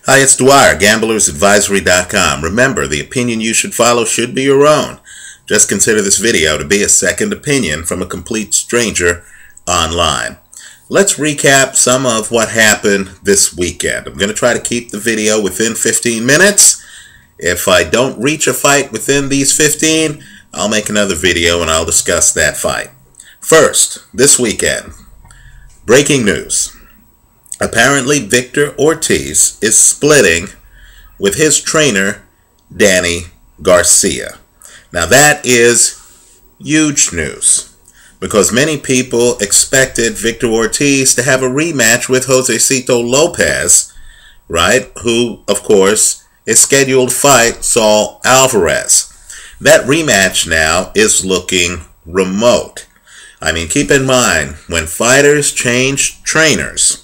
Hi, it's Dwyer, gamblersadvisory.com. Remember, the opinion you should follow should be your own. Just consider this video to be a second opinion from a complete stranger online. Let's recap some of what happened this weekend. I'm going to try to keep the video within 15 minutes. If I don't reach a fight within these 15, I'll make another video and I'll discuss that fight. First, this weekend, breaking news. Apparently, Victor Ortiz is splitting with his trainer, Danny Garcia. Now, that is huge news because many people expected Victor Ortiz to have a rematch with Josecito Lopez, right? Who, of course, is scheduled to fight Saul Alvarez. That rematch now is looking remote. I mean, keep in mind, when fighters change trainers,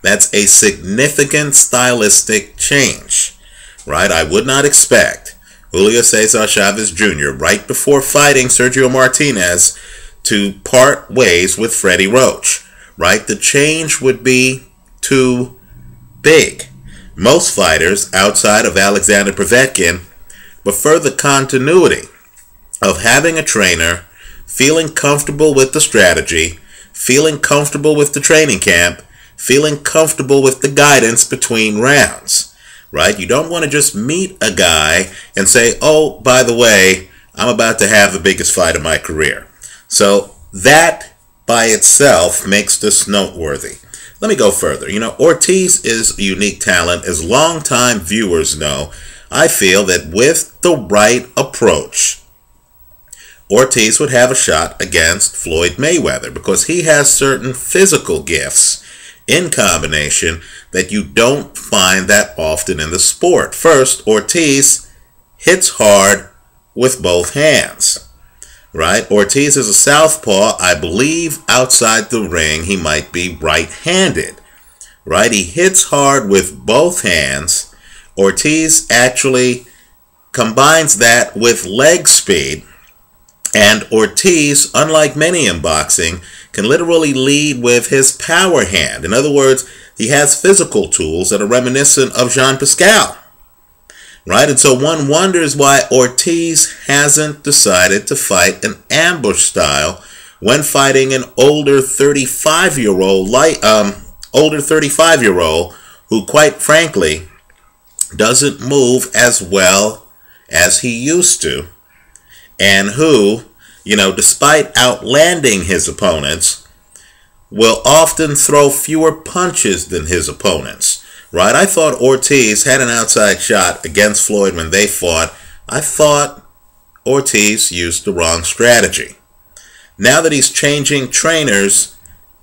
that's a significant stylistic change, right? I would not expect Julio Cesar Chavez Jr. right before fighting Sergio Martinez to part ways with Freddie Roach, right? The change would be too big. Most fighters outside of Alexander Povetkin prefer the continuity of having a trainer, feeling comfortable with the strategy, feeling comfortable with the training camp, feeling comfortable with the guidance between rounds, right? You don't want to just meet a guy and say, oh, by the way, I'm about to have the biggest fight of my career. So that by itself makes this noteworthy. Let me go further. You know, Ortiz is a unique talent. As longtime viewers know, I feel that with the right approach, Ortiz would have a shot against Floyd Mayweather because he has certain physical gifts in combination that you don't find that often in the sport. First, Ortiz hits hard with both hands, right? Ortiz is a southpaw. I believe outside the ring he might be right-handed, right? He hits hard with both hands. Ortiz actually combines that with leg speed, and Ortiz, unlike many in boxing, can literally lead with his power hand. In other words, he has physical tools that are reminiscent of Jean Pascal, right? And so one wonders why Ortiz hasn't decided to fight an ambush style when fighting an older 35-year-old who, quite frankly, doesn't move as well as he used to, and who, you know, despite outlanding his opponents, will often throw fewer punches than his opponents, right? I thought Ortiz had an outside shot against Floyd when they fought. I thought Ortiz used the wrong strategy. Now that he's changing trainers,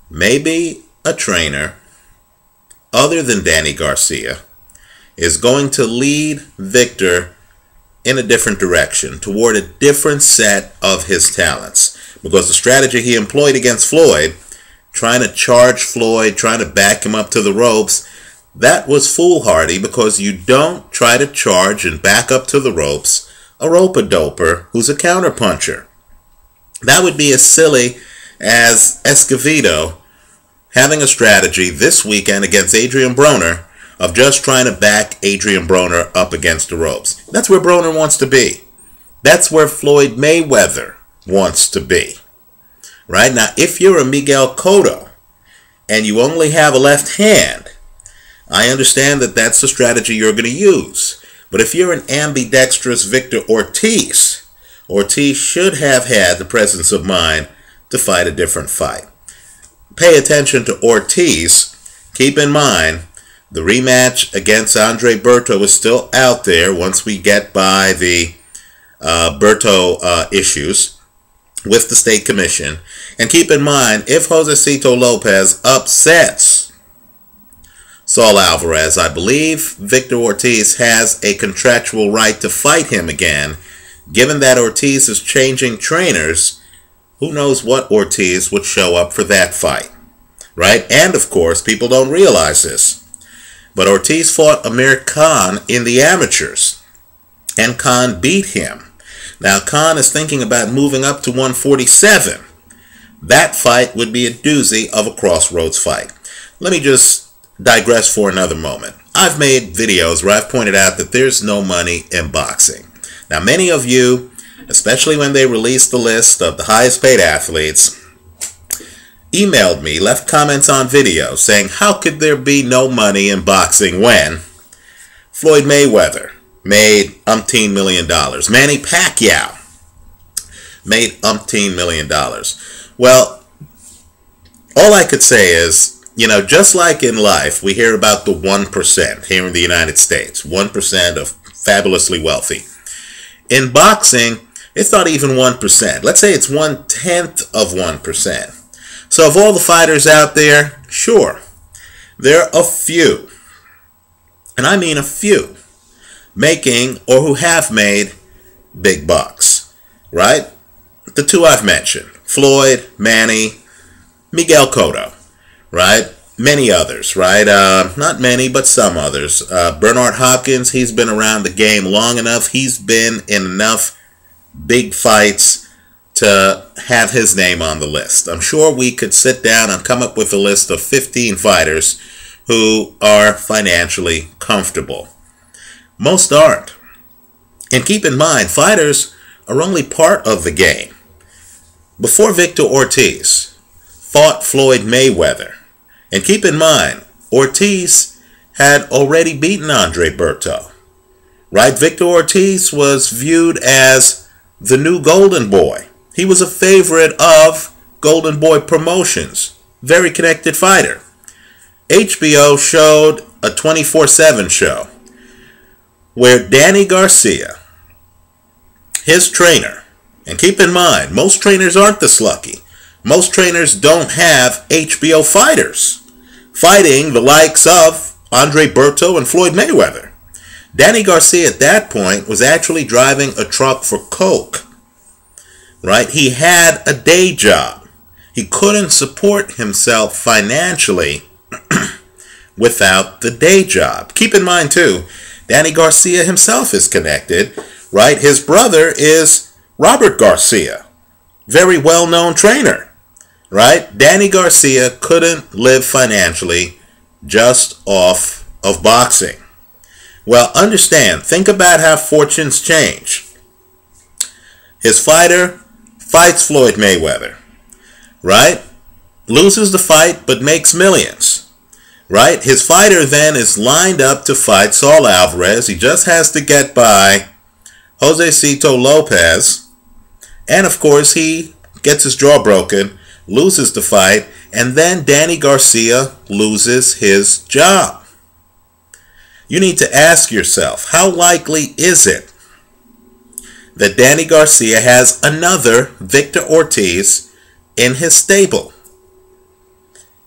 maybe a trainer other than Danny Garcia is going to lead Victor in a different direction, toward a different set of his talents. Because the strategy he employed against Floyd, trying to charge Floyd, trying to back him up to the ropes, that was foolhardy because you don't try to charge and back up to the ropes a rope-a-doper who's a counterpuncher. That would be as silly as Escovedo having a strategy this weekend against Adrian Broner of just trying to back Adrian Broner up against the ropes. That's where Broner wants to be. That's where Floyd Mayweather wants to be. Right? Now, if you're a Miguel Cotto and you only have a left hand, I understand that that's the strategy you're going to use. But if you're an ambidextrous Victor Ortiz, Ortiz should have had the presence of mind to fight a different fight. Pay attention to Ortiz. Keep in mind, the rematch against Andre Berto is still out there once we get by the Berto issues with the State Commission. And keep in mind, if Josecito Lopez upsets Saul Alvarez, I believe Victor Ortiz has a contractual right to fight him again. Given that Ortiz is changing trainers, who knows what Ortiz would show up for that fight, right? And of course, people don't realize this, but Ortiz fought Amir Khan in the amateurs, and Khan beat him. Now, Khan is thinking about moving up to 147. That fight would be a doozy of a crossroads fight. Let me just digress for another moment. I've made videos where I've pointed out that there's no money in boxing. Now, many of you, especially when they released the list of the highest paid athletes, emailed me, left comments on videos saying, how could there be no money in boxing when Floyd Mayweather made umpteen $1 million, Manny Pacquiao made umpteen $1 million. Well, all I could say is, you know, just like in life, we hear about the 1% here in the United States, 1% of fabulously wealthy. In boxing, it's not even 1%. Let's say it's 1/10 of 1%. So of all the fighters out there, sure, there are a few, and I mean a few, making or who have made big bucks, right? The two I've mentioned, Floyd, Manny, Miguel Cotto, right? Many others, right? Not many, but some others. Bernard Hopkins, he's been around the game long enough. He's been in enough big fights to have his name on the list. I'm sure we could sit down and come up with a list of 15 fighters who are financially comfortable. Most aren't. And keep in mind, fighters are only part of the game. Before Victor Ortiz fought Floyd Mayweather, and keep in mind, Ortiz had already beaten Andre Berto, right? Victor Ortiz was viewed as the new Golden Boy. He was a favorite of Golden Boy Promotions. Very connected fighter. HBO showed a 24/7 show where Danny Garcia, his trainer, and keep in mind, most trainers aren't this lucky. Most trainers don't have HBO fighters fighting the likes of Andre Berto and Floyd Mayweather. Danny Garcia at that point was actually driving a truck for coke. Right? He had a day job. He couldn't support himself financially without the day job. Keep in mind, too, Danny Garcia himself is connected, right? His brother is Robert Garcia, very well-known trainer, right? Danny Garcia couldn't live financially just off of boxing. Well, understand, think about how fortunes change. His fighter fights Floyd Mayweather, right? Loses the fight, but makes millions, right? His fighter then is lined up to fight Saul Alvarez. He just has to get by Josecito Lopez. And of course, he gets his jaw broken, loses the fight, and then Danny Garcia loses his job. You need to ask yourself, how likely is it that Danny Garcia has another Victor Ortiz in his stable?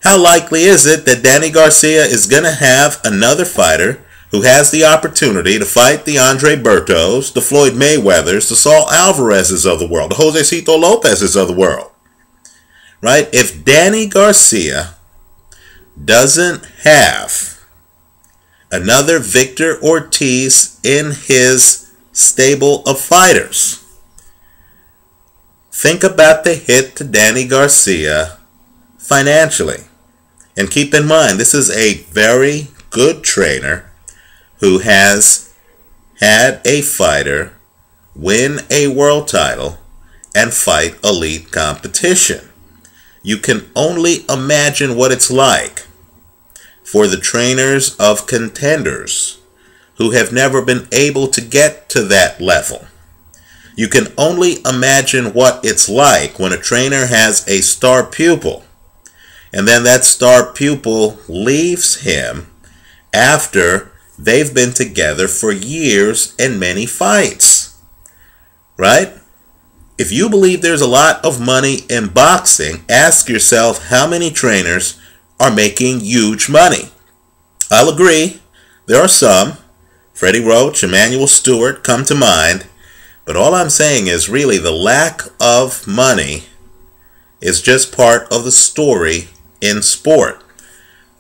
How likely is it that Danny Garcia is going to have another fighter who has the opportunity to fight the Andre Bertos, the Floyd Mayweathers, the Saul Alvarezes of the world, the Josecito Lopezes of the world? Right? If Danny Garcia doesn't have another Victor Ortiz in his stable of fighters, think about the hit to Danny Garcia financially. And keep in mind, this is a very good trainer who has had a fighter win a world title and fight elite competition. You can only imagine what it's like for the trainers of contenders who have never been able to get to that level. You can only imagine what it's like when a trainer has a star pupil, and then that star pupil leaves him after they've been together for years and many fights. Right? If you believe there's a lot of money in boxing, ask yourself how many trainers are making huge money. I'll agree, there are some. Freddie Roach, Emmanuel Stewart come to mind. But all I'm saying is really the lack of money is just part of the story in sport.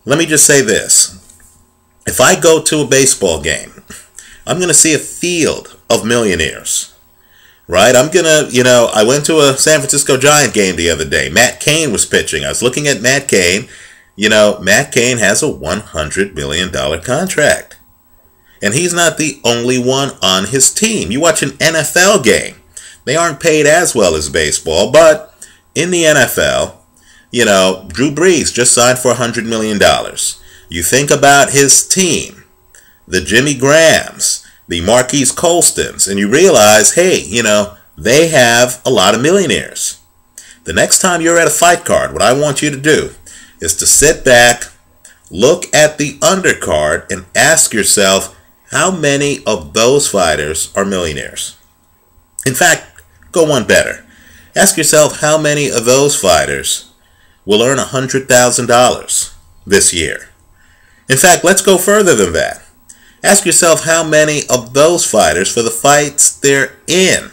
Let me just say this. If I go to a baseball game, I'm going to see a field of millionaires. Right? I'm going to, I went to a San Francisco Giant game the other day. Matt Cain was pitching. I was looking at Matt Cain. Matt Cain has a $100 million contract. And he's not the only one on his team. You watch an NFL game. They aren't paid as well as baseball, but in the NFL, Drew Brees just signed for $100 million. You think about his team, the Jimmy Grahams, the Marquise Colstons, and you realize, hey, they have a lot of millionaires. The next time you're at a fight card, what I want you to do is to sit back, look at the undercard, and ask yourself, how many of those fighters are millionaires? In fact, go one better. Ask yourself how many of those fighters will earn $100,000 this year. In fact, let's go further than that. Ask yourself how many of those fighters, for the fights they're in,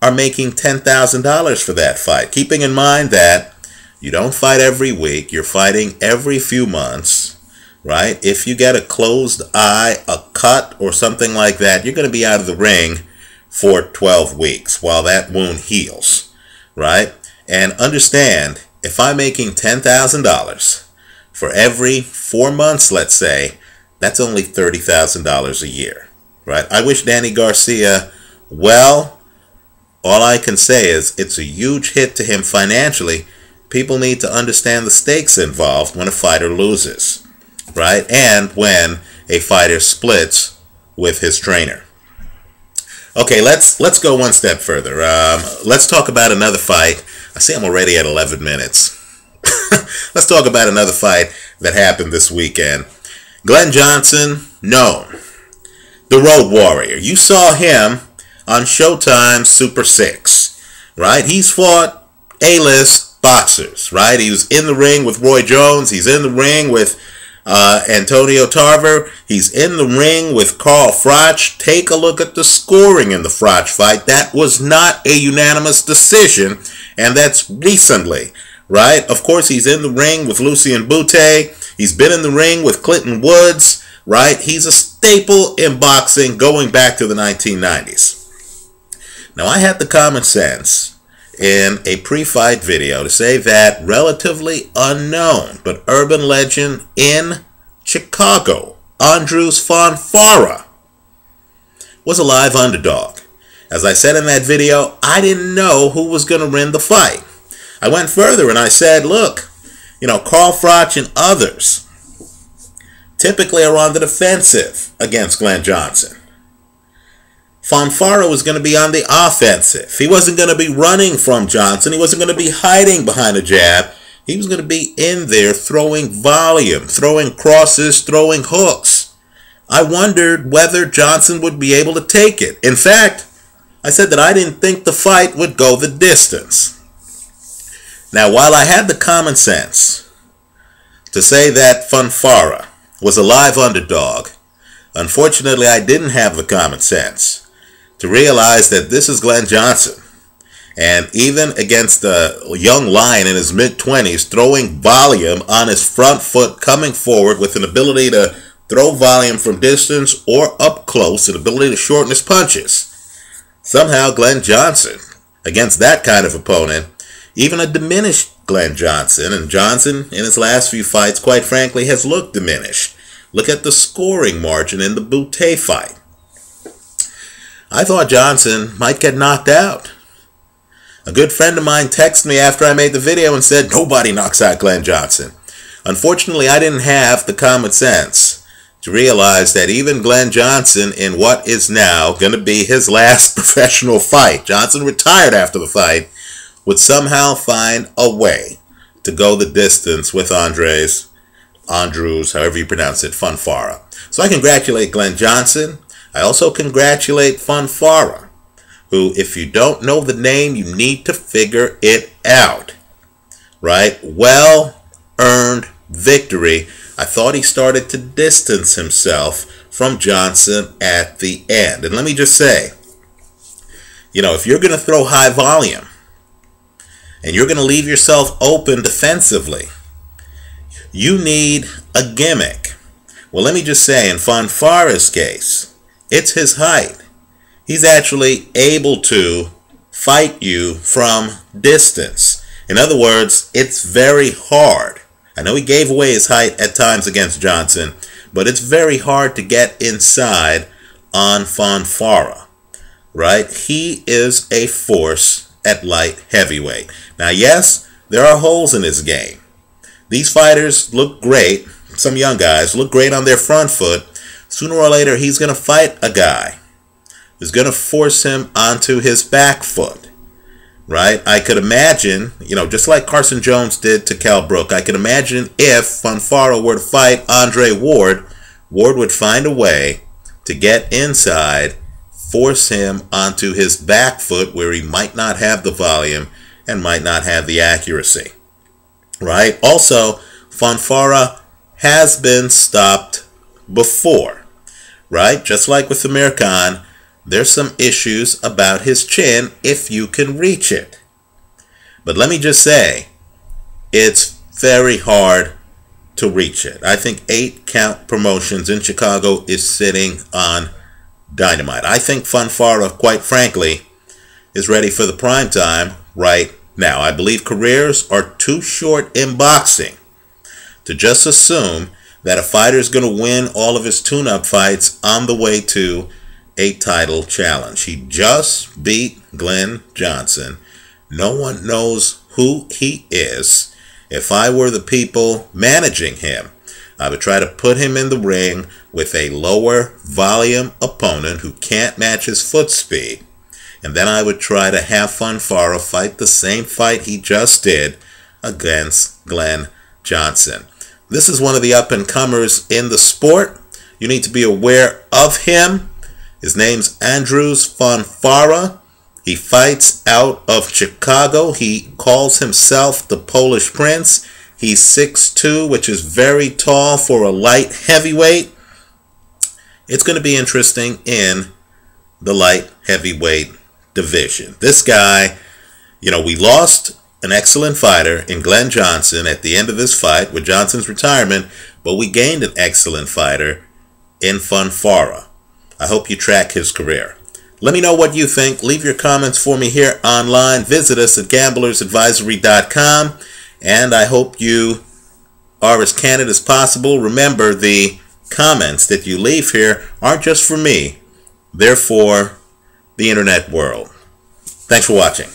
are making $10,000 for that fight. Keeping in mind that you don't fight every week, you're fighting every few months. Right? If you get a closed eye, a cut, or something like that, you're going to be out of the ring for 12 weeks while that wound heals. Right? And understand, if I'm making $10,000 for every 4 months, let's say, that's only $30,000 a year. Right? I wish Danny Garcia well. All I can say is it's a huge hit to him financially. People need to understand the stakes involved when a fighter loses. Right? And when a fighter splits with his trainer. Okay, let's go one step further. Let's talk about another fight. I see I'm already at 11 minutes. Let's talk about another fight that happened this weekend. Glenn Johnson, known, the Road Warrior. You saw him on Showtime's Super 6. Right? He's fought A-list boxers. Right? He was in the ring with Roy Jones. He's in the ring with Antonio Tarver. He's in the ring with Carl Froch. Take a look at the scoring in the Froch fight. That was not a unanimous decision, and that's recently, right? Of course, he's in the ring with Lucien Bute. He's been in the ring with Clinton Woods, right? He's a staple in boxing going back to the 1990s. Now, I had the common sense in a pre-fight video to say that relatively unknown but urban legend in Chicago, Andrews Fonfara, was a live underdog. As I said in that video, I didn't know who was going to win the fight. I went further and I said, look, Carl Froch and others typically are on the defensive against Glenn Johnson. Fonfara was going to be on the offensive. He wasn't going to be running from Johnson. He wasn't going to be hiding behind a jab. He was going to be in there throwing volume, throwing crosses, throwing hooks. I wondered whether Johnson would be able to take it. In fact, I said that I didn't think the fight would go the distance. Now, while I had the common sense to say that Fonfara was a live underdog, unfortunately, I didn't have the common sense to realize that this is Glenn Johnson. And even against a young lion in his mid-20s, throwing volume on his front foot, coming forward with an ability to throw volume from distance or up close, an ability to shorten his punches. Somehow Glenn Johnson, against that kind of opponent, even a diminished Glenn Johnson, and Johnson in his last few fights, quite frankly, has looked diminished. Look at the scoring margin in the Bute fight. I thought Johnson might get knocked out. A good friend of mine texted me after I made the video and said, nobody knocks out Glenn Johnson. Unfortunately, I didn't have the common sense to realize that even Glenn Johnson, in what is now going to be his last professional fight, Johnson retired after the fight, would somehow find a way to go the distance with Andrews, however you pronounce it, Fonfara. So I congratulate Glenn Johnson. I also congratulate Fonfara, who, if you don't know the name, you need to figure it out. Right? Well-earned victory. I thought he started to distance himself from Johnson at the end. And let me just say, if you're going to throw high volume and you're going to leave yourself open defensively, you need a gimmick. Well, let me just say, in Fonfara's case, it's his height. He's actually able to fight you from distance. In other words, it's very hard I know he gave away his height at times against Johnson, but it's very hard to get inside on Fonfara, right? He is a force at light heavyweight. Now, yes, there are holes in his game. These fighters look great. Some young guys look great on their front foot. Sooner or later, he's going to fight a guy who's going to force him onto his back foot, right? I could imagine, just like Carson Jones did to Cal Brook, I could imagine if Fonfara were to fight Andre Ward, Ward would find a way to get inside, force him onto his back foot where he might not have the volume and might not have the accuracy, right? Also, Fonfara has been stopped before, right? Just like with Amir Khan, there's some issues about his chin if you can reach it. But let me just say, it's very hard to reach it. I think 8 Count Promotions in Chicago is sitting on dynamite. I think Fonfara, quite frankly, is ready for the prime time right now. I believe careers are too short in boxing to just assume that a fighter is going to win all of his tune-up fights on the way to a title challenge. He just beat Glenn Johnson. No one knows who he is. If I were the people managing him, I would try to put him in the ring with a lower volume opponent who can't match his foot speed. And then I would try to have Fonfara fight the same fight he just did against Glenn Johnson. This is one of the up-and-comers in the sport. You need to be aware of him. His name's Andrews Fonfara. He fights out of Chicago. He calls himself the Polish Prince. He's 6'2", which is very tall for a light heavyweight. It's going to be interesting in the light heavyweight division. This guy, we lost an excellent fighter in Glenn Johnson at the end of this fight with Johnson's retirement, but we gained an excellent fighter in Fonfara. I hope you track his career. Let me know what you think. Leave your comments for me here online. Visit us at gamblersadvisory.com. And I hope you are as candid as possible. Remember, the comments that you leave here aren't just for me. They're for the internet world. Thanks for watching.